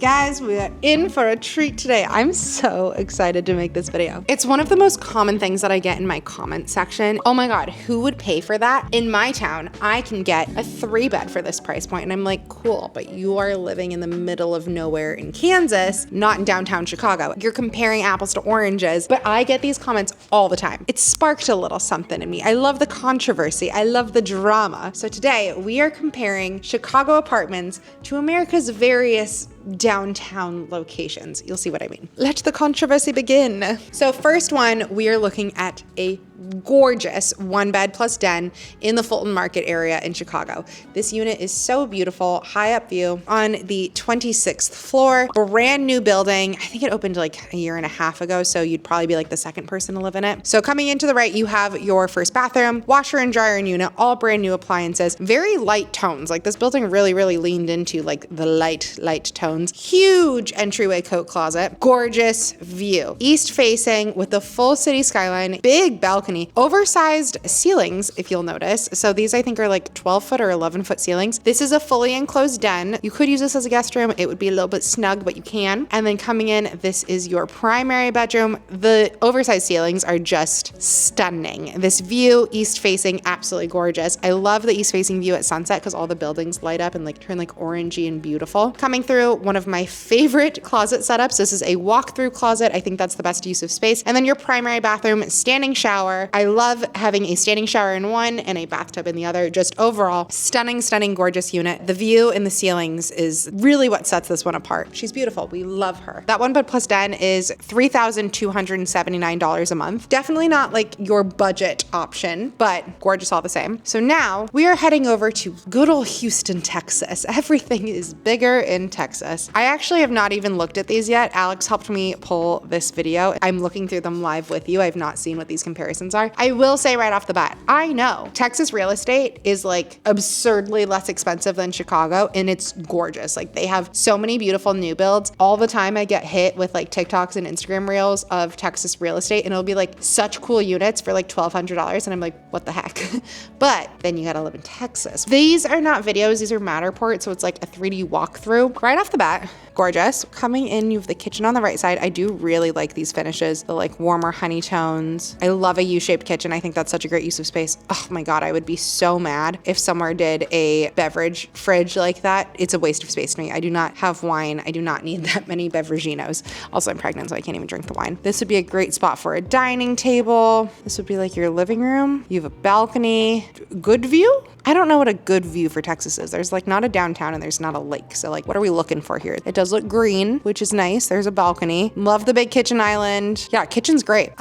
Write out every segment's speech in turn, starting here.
Guys, we are in for a treat today. I'm so excited to make this video. It's one of the most common things that I get in my comment section. Oh my God, who would pay for that? In my town, I can get a 3-bed for this price point. And I'm like, cool, but you are living in the middle of nowhere in Kansas, not in downtown Chicago. You're comparing apples to oranges, but I get these comments all the time. It sparked a little something in me. I love the controversy. I love the drama. So today we are comparing Chicago apartments to America's various downtown locations. You'll see what I mean. Let the controversy begin. So first one, we are looking at a gorgeous 1-bed plus den in the Fulton Market area in Chicago. This unit is so beautiful, high up view on the 26th floor, brand new building. I think it opened like a year and a half ago, so you'd probably be like the second person to live in it. So coming into the right, you have your first bathroom, washer and dryer and unit, all brand new appliances, very light tones. Like this building really leaned into like the light tones. Huge entryway coat closet, gorgeous view, east facing with the full city skyline, big balcony, oversized ceilings, if you'll notice. So these I think are like 12-foot or 11-foot ceilings. This is a fully enclosed den. You could use this as a guest room. It would be a little bit snug, but you can. And then coming in, this is your primary bedroom. The oversized ceilings are just stunning. This view, east facing, absolutely gorgeous. I love the east facing view at sunset because all the buildings light up and like turn like orangey and beautiful. Coming through, one of my favorite closet setups. This is a walk-through closet. I think that's the best use of space. And then your primary bathroom, standing shower. I love having a standing shower in one and a bathtub in the other. Just overall, stunning, gorgeous unit. The view in the ceilings is really what sets this one apart. She's beautiful. We love her. That 1-bed plus den is $3,279 a month. Definitely not like your budget option, but gorgeous all the same. So now we are heading over to good old Houston, Texas. Everything is bigger in Texas. I actually have not even looked at these yet. Alex helped me pull this video. I'm looking through them live with you. I've not seen what these comparisons are. I will say right off the bat, I know Texas real estate is like absurdly less expensive than Chicago, and it's gorgeous. Like they have so many beautiful new builds. All the time I get hit with like TikToks and Instagram reels of Texas real estate, and it'll be like such cool units for like $1,200, and I'm like, what the heck? But then you gotta live in Texas. These are not videos, these are Matterport, so it's like a 3D walkthrough. Right off the bat, gorgeous. Coming in, you have the kitchen on the right side. I do really like these finishes, the like warmer honey tones. I love a U-shaped kitchen. I think that's such a great use of space. Oh my God, I would be so mad if somewhere did a beverage fridge like that. It's a waste of space to me. I do not have wine. I do not need that many beveraginos. Also, I'm pregnant, so I can't even drink the wine. This would be a great spot for a dining table. This would be like your living room. You have a balcony, good view. I don't know what a good view for Texas is. There's like not a downtown and there's not a lake. So like, what are we looking for here? It does look green, which is nice. There's a balcony. Love the big kitchen island. Yeah, kitchen's great.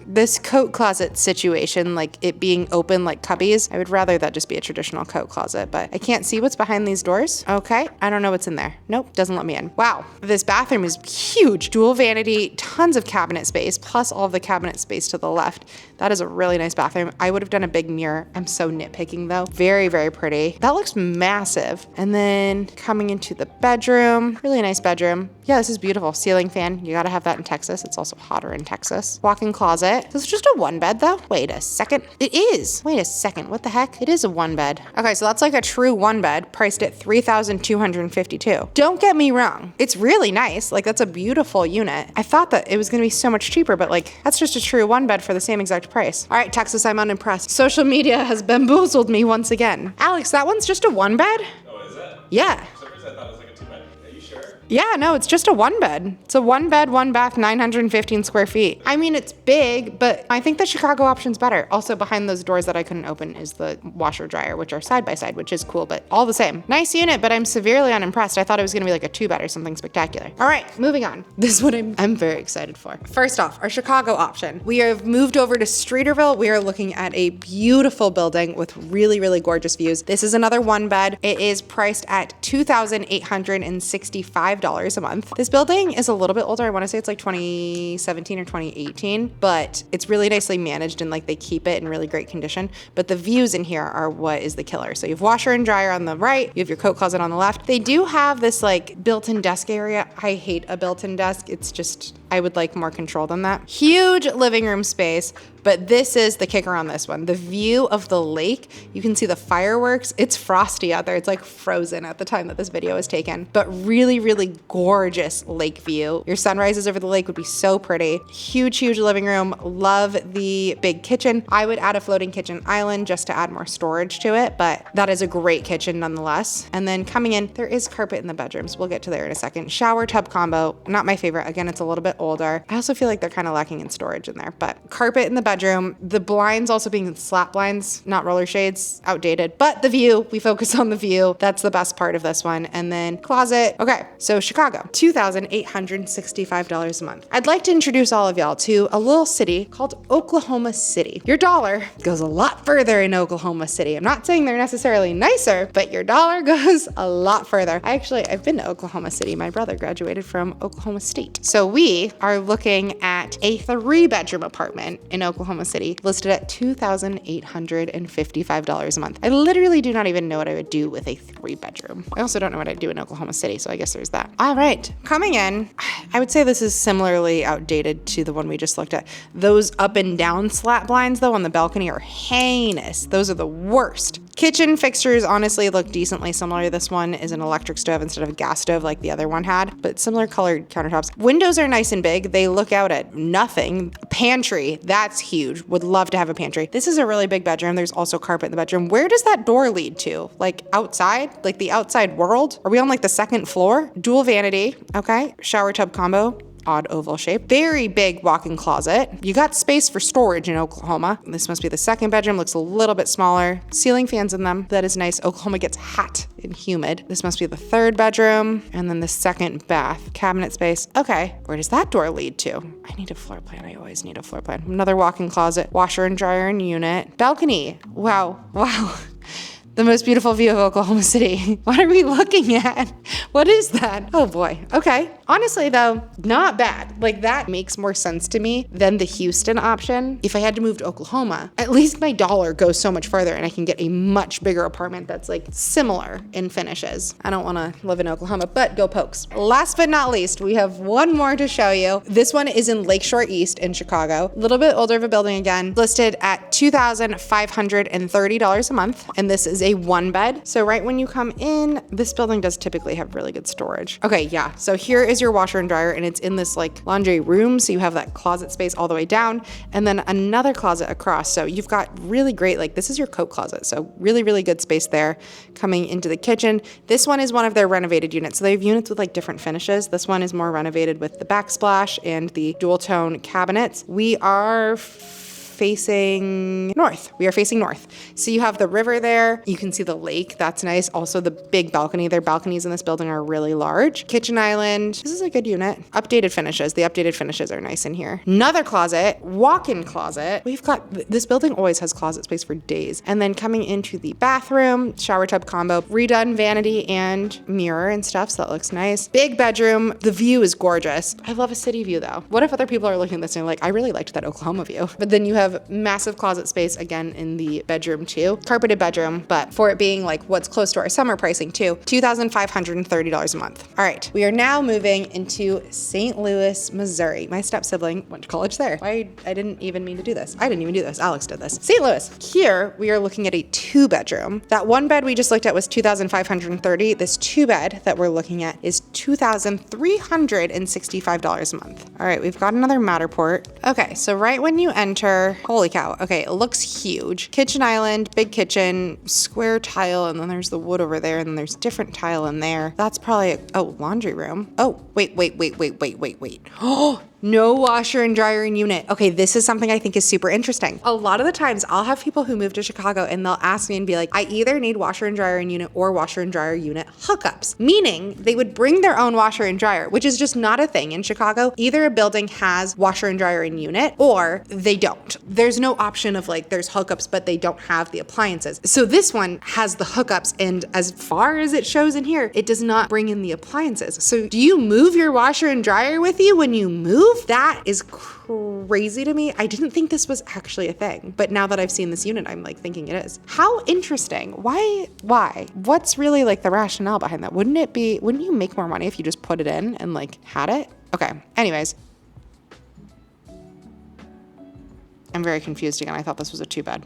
This coat closet situation, like it being open like cubbies, I would rather that just be a traditional coat closet, but I can't see what's behind these doors. Okay, I don't know what's in there. Nope, doesn't let me in. Wow, this bathroom is huge. Dual vanity, tons of cabinet space, plus all of the cabinet space to the left. That is a really nice bathroom. I would have done a big mirror. I'm so nitpicking though. Very pretty. That looks massive. And then coming into the bedroom, really nice bedroom. Yeah, this is beautiful. Ceiling fan. You gotta have that in Texas. It's also hotter in Texas. Walk-in closet. This is just a 1-bed though. Wait a second. It is. Wait a second. What the heck? It is a 1-bed. Okay, so that's like a true 1-bed priced at $3,252. Don't get me wrong. It's really nice. Like that's a beautiful unit. I thought that it was gonna be so much cheaper, but like that's just a true 1-bed for the same exact price. All right, Texas, I'm unimpressed. Social media has bamboozled me once again. Alex, that one's just a 1-bed? Oh, is it? Yeah. For some reason I thought it was like a 2-bed. Are you sure? Yeah, no, it's just a 1-bed. It's a 1-bed, 1-bath, 915 square feet. I mean, it's big, but I think the Chicago option's better. Also, behind those doors that I couldn't open is the washer dryer, which are side by side, which is cool, but all the same. Nice unit, but I'm severely unimpressed. I thought it was gonna be like a 2-bed or something spectacular. All right, moving on. This is what I'm very excited for. First off, our Chicago option. We have moved over to Streeterville. We are looking at a beautiful building with really gorgeous views. This is another 1-bed. It is priced at $2,865 $5 a month. This building is a little bit older. I want to say it's like 2017 or 2018, but it's really nicely managed and like they keep it in really great condition. But the views in here are what is the killer. So you have washer and dryer on the right, you have your coat closet on the left. They do have this like built-in desk area. I hate a built-in desk. It's just, I would like more control than that. Huge living room space, but this is the kicker on this one. The view of the lake, you can see the fireworks. It's frosty out there. It's like frozen at the time that this video was taken, but really absolutely gorgeous lake view. Your sunrises over the lake would be so pretty. Huge, huge living room. Love the big kitchen. I would add a floating kitchen island just to add more storage to it, but that is a great kitchen nonetheless. And then coming in, there is carpet in the bedrooms. We'll get to there in a second. Shower tub combo, not my favorite. Again, it's a little bit older. I also feel like they're kind of lacking in storage in there, but carpet in the bedroom. The blinds also being slat blinds, not roller shades, outdated, but the view, we focus on the view. That's the best part of this one. And then closet. Okay, so Chicago, $2,865 a month. I'd like to introduce all of y'all to a little city called Oklahoma City. Your dollar goes a lot further in Oklahoma City. I'm not saying they're necessarily nicer, but your dollar goes a lot further. I've been to Oklahoma City. My brother graduated from Oklahoma State. So we are looking at a 3-bedroom apartment in Oklahoma City listed at $2,855 a month. I literally do not even know what I would do with a 3-bedroom. I also don't know what I'd do in Oklahoma City, so I guess there's that. All right, coming in, I would say this is similarly outdated to the one we just looked at. Those up and down slat blinds though on the balcony are heinous. Those are the worst. Kitchen fixtures honestly look decently similar. This one is an electric stove instead of a gas stove like the other one had, but similar colored countertops. Windows are nice and big. They look out at nothing. Pantry, that's huge. Would love to have a pantry. This is a really big bedroom. There's also carpet in the bedroom. Where does that door lead to? Like outside? Like the outside world? Are we on like the second floor? Dual vanity, okay. Shower tub combo. Odd oval shape. Very big walk-in closet. You got space for storage in Oklahoma. This must be the 2nd bedroom. Looks a little bit smaller. Ceiling fans in them. That is nice. Oklahoma gets hot and humid. This must be the 3rd bedroom. And then the 2nd bath. Cabinet space. Okay. Where does that door lead to? I need a floor plan. I always need a floor plan. Another walk-in closet. Washer and dryer and unit. Balcony. Wow. Wow. The most beautiful view of Oklahoma City. What are we looking at? What is that? Oh boy. Okay. Honestly though, not bad. Like that makes more sense to me than the Houston option. If I had to move to Oklahoma, at least my dollar goes so much further and I can get a much bigger apartment that's like similar in finishes. I don't want to live in Oklahoma, but go Pokes. Last but not least, we have one more to show you. This one is in Lakeshore East in Chicago. A little bit older of a building again, listed at $2,530 a month. And this is a 1-bed. So right when you come in, this building does typically have really good storage. Okay, yeah. So here is your washer and dryer and it's in this like laundry room. So you have that closet space all the way down and then another closet across. So you've got really great, like this is your coat closet. So really, really good space there coming into the kitchen. This one is one of their renovated units. So they have units with like different finishes. This one is more renovated with the backsplash and the dual tone cabinets. We are facing north. We are facing north. So you have the river there. You can see the lake. That's nice. Also the big balcony. Their balconies in this building are really large. Kitchen island. This is a good unit. Updated finishes. The updated finishes are nice in here. Another closet, walk-in closet. We've got, this building always has closet space for days. And then coming into the bathroom, shower tub combo, redone vanity and mirror and stuff. So that looks nice. Big bedroom. The view is gorgeous. I love a city view though. What if other people are looking at this and like, I really liked that Oklahoma view. But then you have massive closet space again in the bedroom too. Carpeted bedroom, but for it being like what's close to our summer pricing too, $2,530 a month. All right, we are now moving into St. Louis, Missouri. My step sibling went to college there. I didn't even mean to do this. I didn't even do this. Alex did this. St. Louis. Here we are looking at a 2-bedroom. That 1-bed we just looked at was $2,530. This 2-bed that we're looking at is $2,365 a month. All right, we've got another Matterport. Okay, so right when you enter, holy cow. Okay, it looks huge. Kitchen island, big kitchen, square tile, and then there's the wood over there, and then there's different tile in there. That's probably, laundry room. Oh, wait. Oh, no washer and dryer and unit. Okay, this is something I think is super interesting. A lot of the times I'll have people who move to Chicago and they'll ask me and be like, I either need washer and dryer and unit or washer and dryer unit hookups, meaning they would bring their own washer and dryer, which is just not a thing in Chicago. Either a building has washer and dryer and unit or they don't. There's no option of like, there's hookups, but they don't have the appliances. So this one has the hookups, and as far as it shows in here, it does not bring in the appliances. So do you move your washer and dryer with you when you move? That is crazy to me. I didn't think this was actually a thing, but now that I've seen this unit, I'm like thinking it is. How interesting. Why? What's really like the rationale behind that? Wouldn't you make more money if you just put it in and like had it? Okay. Anyways. I'm very confused again. I thought this was a 2-bed.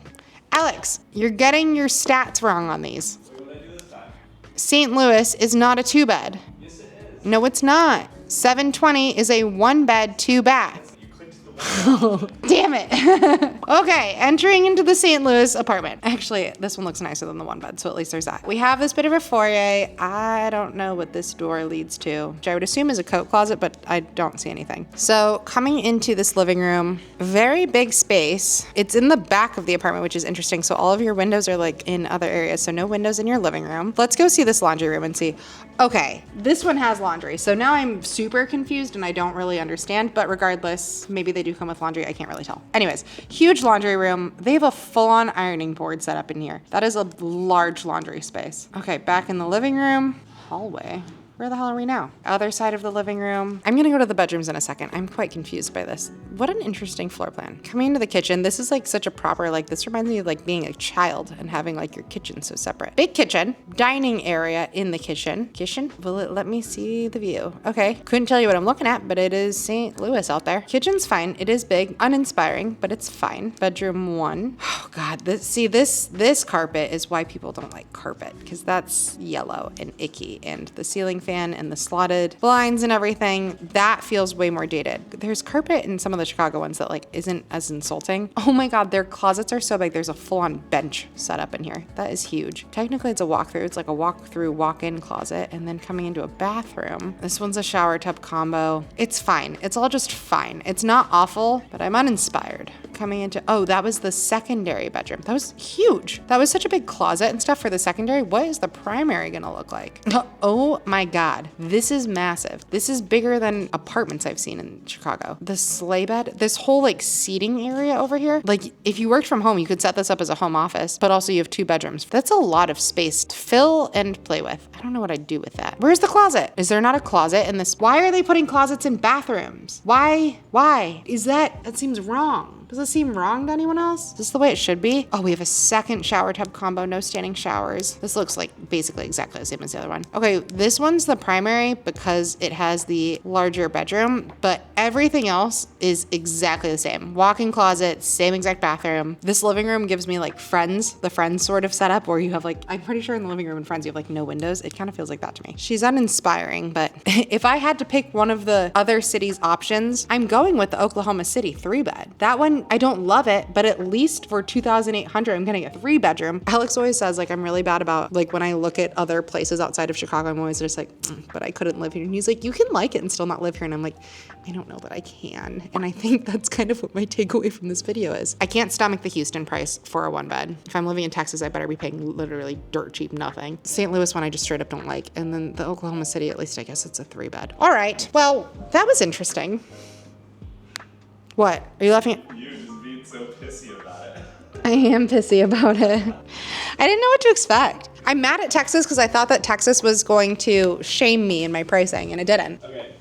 Alex, you're getting your stats wrong on these. What did I do this time? St. Louis is not a 2-bed. Yes, it is. No, it's not. 720 is a 1-bed, 2-bath. You clicked the window. Damn it. Okay, entering into the St. Louis apartment. Actually, this one looks nicer than the 1-bed, so at least there's that. We have this bit of a foyer. I don't know what this door leads to, which I would assume is a coat closet, but I don't see anything. So coming into this living room, very big space. It's in the back of the apartment, which is interesting. So all of your windows are like in other areas, so no windows in your living room. Let's go see this laundry room and see. Okay, this one has laundry. So now I'm super confused and I don't really understand, but regardless, maybe they do come with laundry. I can't really tell. Anyways, huge laundry room. They have a full-on ironing board set up in here. That is a large laundry space. Okay, back in the living room, hallway. Where the hell are we now? Other side of the living room. I'm gonna go to the bedrooms in a second. I'm quite confused by this. What an interesting floor plan. Coming into the kitchen, this is like such a proper, like this reminds me of like being a child and having like your kitchen so separate. Big kitchen, dining area in the kitchen. Kitchen? Will it let me see the view? Okay, couldn't tell you what I'm looking at, but it is St. Louis out there. Kitchen's fine. It is big, uninspiring, but it's fine. Bedroom 1. Oh God, this carpet is why people don't like carpet, because that's yellow and icky, and the ceiling fan and the slotted blinds and everything, that feels way more dated. There's carpet in some of the Chicago ones that like isn't as insulting. Oh my God, their closets are so big. There's a full-on bench set up in here. That is huge. Technically it's a walk-through. It's like a walk-through, walk-in closet, and then coming into a bathroom. This one's a shower tub combo. It's fine. It's all just fine. It's not awful, but I'm uninspired. Coming into, oh, that was the secondary bedroom. That was huge. That was such a big closet and stuff for the secondary. What is the primary gonna look like? Oh my God, this is massive. This is bigger than apartments I've seen in Chicago. The sleigh bed, this whole like seating area over here. Like if you worked from home, you could set this up as a home office, but also you have 2 bedrooms. That's a lot of space to fill and play with. I don't know what I'd do with that. Where's the closet? Is there not a closet in this? Why are they putting closets in bathrooms? Why? That seems wrong. Does it seem wrong to anyone else? Is this the way it should be? Oh, we have a second shower tub combo, no standing showers. This looks like basically exactly the same as the other one. Okay, this one's the primary because it has the larger bedroom, but everything else is exactly the same. Walk-in closet, same exact bathroom. This living room gives me like the Friends sort of setup where you have like, I'm pretty sure in the living room in Friends you have like no windows. It kind of feels like that to me. She's uninspiring, but if I had to pick one of the other city's options, I'm going with the Oklahoma City 3-bed. That one, I don't love it, but at least for $2,800, I'm getting a 3-bedroom. Alex always says like I'm really bad about like when I look at other places outside of Chicago, I'm always just like, but I couldn't live here. And he's like, you can like it and still not live here. And I'm like, I don't know that I can. And I think that's kind of what my takeaway from this video is. I can't stomach the Houston price for a 1-bed. If I'm living in Texas, I better be paying literally dirt cheap nothing. St. Louis one I just straight up don't like. And then the Oklahoma City, at least I guess it's a 3-bed. All right, well, that was interesting. What? Are you laughing at? You just being so pissy about it. I am pissy about it. I didn't know what to expect. I'm mad at Texas because I thought that Texas was going to shame me in my pricing, and it didn't. Okay,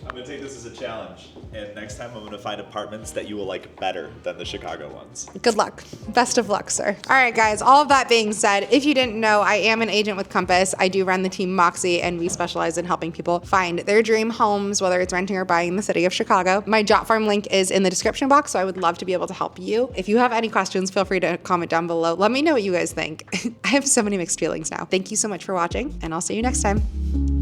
I'm gonna take this as a challenge, and next time I'm gonna find apartments that you will like better than the Chicago ones. Good luck. Best of luck, sir. All right, guys, all of that being said, if you didn't know, I am an agent with Compass. I do run the team Moxie, and we specialize in helping people find their dream homes, whether it's renting or buying in the city of Chicago. My Jot Farm link is in the description box, so I would love to be able to help you. If you have any questions, feel free to comment down below. Let me know what you guys think. I have so many mixed feelings now. Thank you so much for watching, and I'll see you next time.